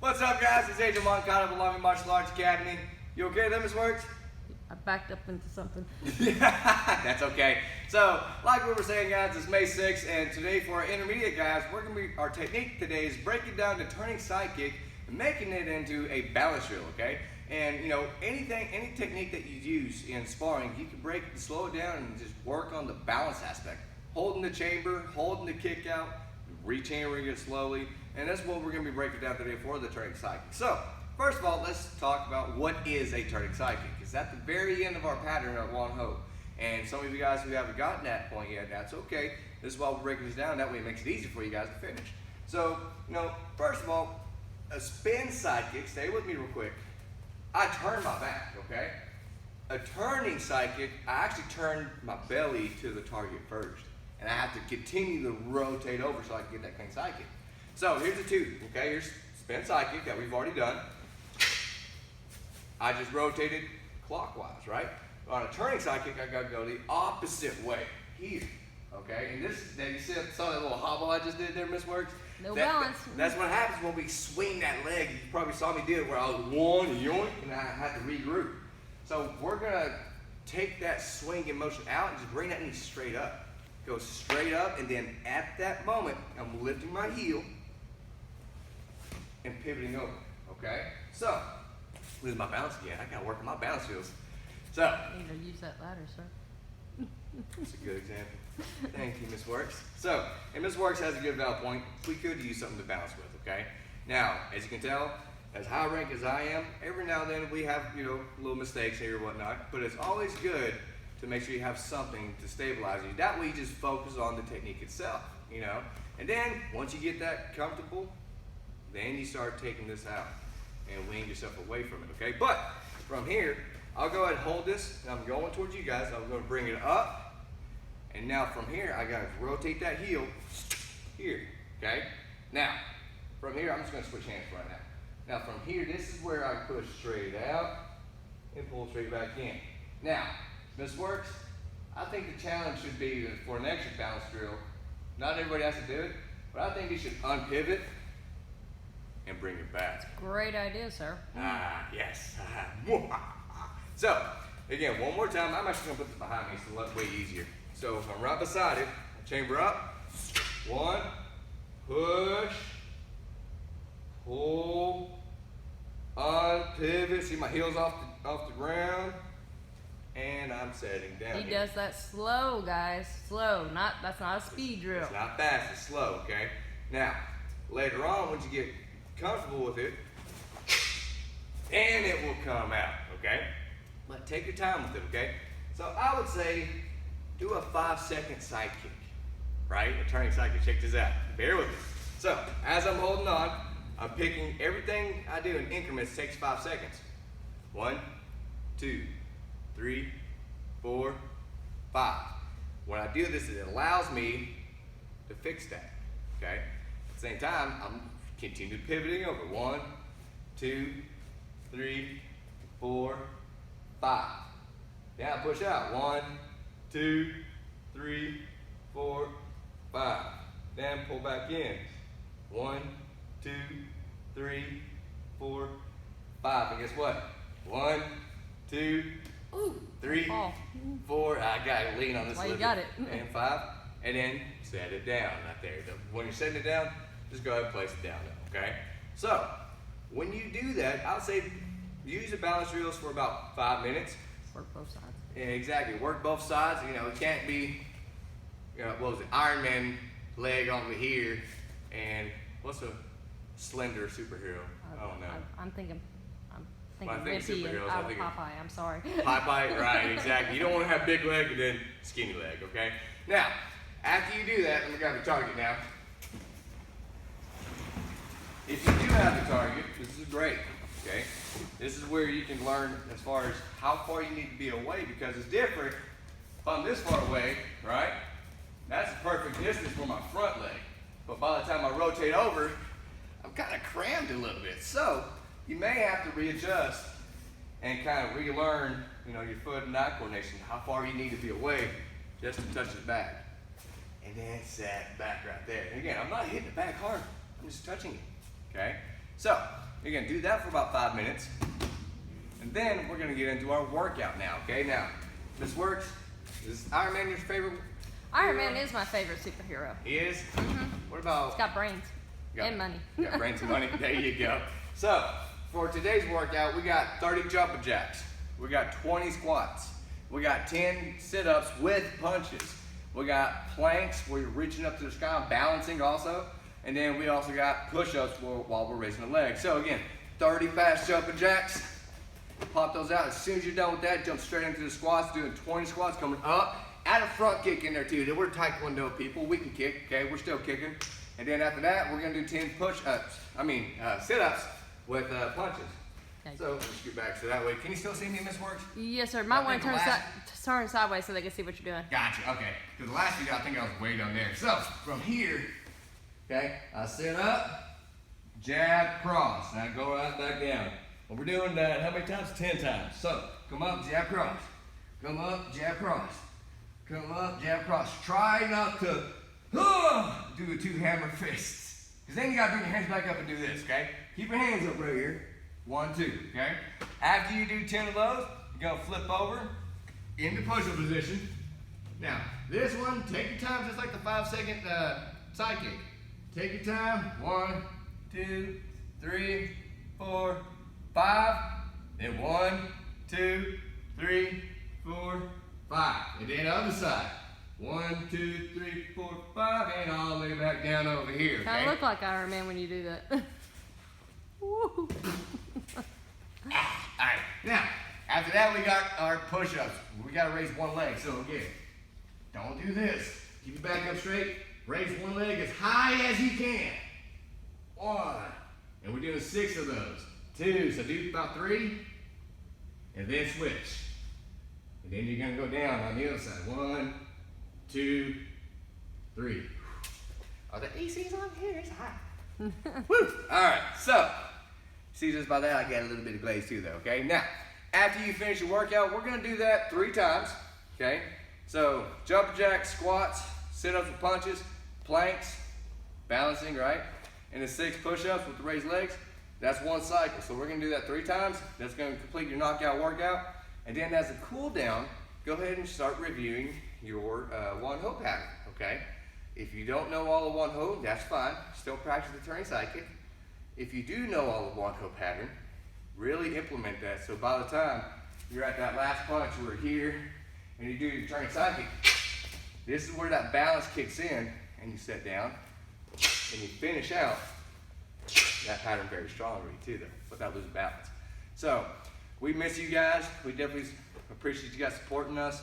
What's up, guys? It's Agent Moncada of Alami Martial Arts Academy. You okay there, Miss Works? I backed up into something. That's okay. So, like we were saying, guys, it's May 6th, and today for our intermediate guys, our technique today is breaking down the turning side kick and making it into a balance drill, okay? And any technique that you use in sparring, you can slow it down and just work on the balance aspect. Holding the chamber, holding the kick out, re-chambering it slowly, and that's what we're gonna be breaking down today for the turning side kick. So, first of all, let's talk about what is a turning side kick. It's at the very end of our pattern at one ho. And some of you guys who haven't gotten that point yet, that's okay. This is why we're breaking this down. That way it makes it easier for you guys to finish. So, first of all, a spin side kick, stay with me real quick. I turn my back, okay? A turning side kick, I actually turn my belly to the target first. And I have to continue to rotate over so I can get that clean side kick. So here's the two, okay? Here's spin side kick that we've already done. I just rotated clockwise, right? On a turning side kick, I gotta go the opposite way, here, okay? And you saw that little hobble I just did there, Miss Works? No balance. That's what happens when we swing that leg. You probably saw me do it where I was one, yoink, and I had to regroup. So we're gonna take that swinging motion out and just bring that knee straight up. Go straight up, and then at that moment, I'm lifting my heel and pivoting over, okay? So, losing my balance again. I gotta work on my balance skills. So, You need to use that ladder, sir. that's a good example. Thank you, Miss Works. So, and Miss Works has a good valid point. We could use something to balance with, okay? Now, as you can tell, as high rank as I am, every now and then we have, little mistakes here or whatnot, but it's always good to make sure you have something to stabilize you. That way you just focus on the technique itself, And then, once you get that comfortable, then you start taking this out and wean yourself away from it, okay? But, from here, I'll go ahead and hold this, and I'm going towards you guys. I'm gonna bring it up, and now from here, I gotta rotate that heel here, okay? Now, from here, I'm just gonna switch hands right now. Now, from here, this is where I push straight out and pull straight back in. Now, Miss Works, I think the challenge should be that for an extra balance drill, not everybody has to do it, but I think you should unpivot and bring it back. Great idea, sir. Yes. So, again, one more time, I'm actually gonna put this behind me so it's way easier. So if I'm right beside it, chamber up, one, push, pull, unpivot, see my heels off the ground, and I'm setting down. He here. does that slow, guys. Slow. That's not a speed drill. It's not fast, it's slow, okay? Now, later on, once you get comfortable with it, and it will come out, okay? But take your time with it, okay? So I would say, do a 5-second side kick, right? A turning side kick, check this out. Bear with me. So, as I'm holding on, I'm picking everything I do in increments, takes 5 seconds. 1, 2, 3, 4, 5. When I do this, it allows me to fix that, okay? At the same time, I'm continue pivoting over. 1, 2, 3, 4, 5. Now push out. 1, 2, 3, 4, 5. Then pull back in. 1, 2, 3, 4, 5. And guess what? 1, 2, 3, 4. I got to lean on this Why you little got bit. it. And 5. And then set it down right there. When you're setting it down, just go ahead and place it down there, okay? So, when you do that, I would say use the balance drills for about 5 minutes. Work both sides. Yeah, exactly. Work both sides. It can't be, what was it, Iron Man leg over here, and what's a slender superhero? I don't know. I'm thinking When I think of Rippy and superheroes, out I of think of Popeye. I'm sorry. Popeye, right, exactly. You don't want to have big leg and then skinny leg, okay? Now, after you do that, let me grab the target now. If you do have the target, this is great, okay? This is where you can learn as far as how far you need to be away, because it's different. If I'm this far away, right? That's the perfect distance for my front leg. But by the time I rotate over, I'm kind of crammed a little bit. So you may have to readjust and kind of relearn, your foot and eye coordination, how far you need to be away just to touch the back. And then set back right there. And again, I'm not hitting it back hard. I'm just touching it, okay? So, You're gonna do that for about 5 minutes. And then we're gonna get into our workout now, okay? Now, Miss Works, is Iron Man your favorite? Iron Man is my favorite superhero. He is? Mm-hmm. What about? He's got brains Got- and money. Got brains and money. There you go. So, for today's workout, we got 30 jumping jacks. We got 20 squats. We got 10 sit-ups with punches. We got planks where you're reaching up to the sky, balancing also. And then we also got push-ups while we're raising the legs. So again, 30 fast jumping jacks. Pop those out. As soon as you're done with that, jump straight into the squats, doing 20 squats, coming up. Add a front kick in there too. We're Taekwondo people. We can kick, okay? We're still kicking. And then after that, we're gonna do 10 sit-ups with punches. Okay. So let's scoot back so that way. Can you still see me, Miss Works? Yes, sir. Might I want think to the last- turn sideways so they can see what you're doing. Gotcha, okay. Because the last video, I think I was way down there. So, from here, okay, I sit up, jab, cross. Now go right back down. Well, we're doing that how many times? 10 times. So, come up, jab, cross. Come up, jab, cross. Come up, jab, cross. Try not to do the 2 hammer fists. Because then you got to bring your hands back up and do this, okay? Keep your hands up right here. 1, 2, okay? After you do 10 of those, you're going to flip over into push-up position. Now, this one, take your time, just like the 5-second side kick. Take your time. 1, 2, 3, 4, 5. Then 1, 2, 3, 4, 5. And then other side. 1, 2, 3, 4, 5, and all the way back down over here. Kind Okay? of look like Iron Man when you do that. Woo. Alright, now, after that we got our push-ups. We gotta raise one leg, so again, don't do this. Keep your back up straight, raise one leg as high as you can. 1, and we're doing 6 of those. 2, so do about 3, and then switch. And then you're gonna go down on the other side. 1, 2, 3. Oh, the AC's on here, it's hot. Woo! Alright, so, see just by that I got a little bit of glaze too though, okay? Now, after you finish your workout, we're gonna do that 3 times, okay? So, jump jacks, squats, sit-ups with punches, planks, balancing, right? And then 6 push-ups with the raised legs. That's one cycle. So we're gonna do that 3 times. That's gonna complete your knockout workout. And then as a cool down, go ahead and start reviewing your one-ho pattern, okay? If you don't know all of one-ho, that's fine. Still practice the turning side kick. If you do know all of one-ho pattern, really implement that. So by the time you're at that last punch, we're here, and you do your turning side kick, this is where that balance kicks in, and you sit down, and you finish out that pattern very strongly too, though, without losing balance. So we miss you guys. We definitely appreciate you guys supporting us.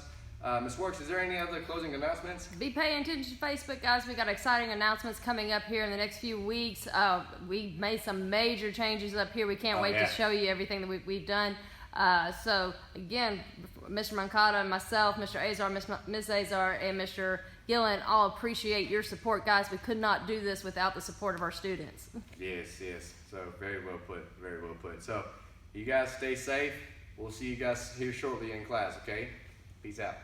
Ms. Works, is there any other closing announcements? Be paying attention to Facebook, guys. We got exciting announcements coming up here in the next few weeks. We made some major changes up here. We can't wait to show you everything that we've done. So again, Mr. Mancata and myself, Mr. Azar, Ms. Azar, and Mr. Gillen all appreciate your support, guys. We could not do this without the support of our students. Yes, yes. So very well put, very well put. So you guys stay safe. We'll see you guys here shortly in class, okay? Peace out.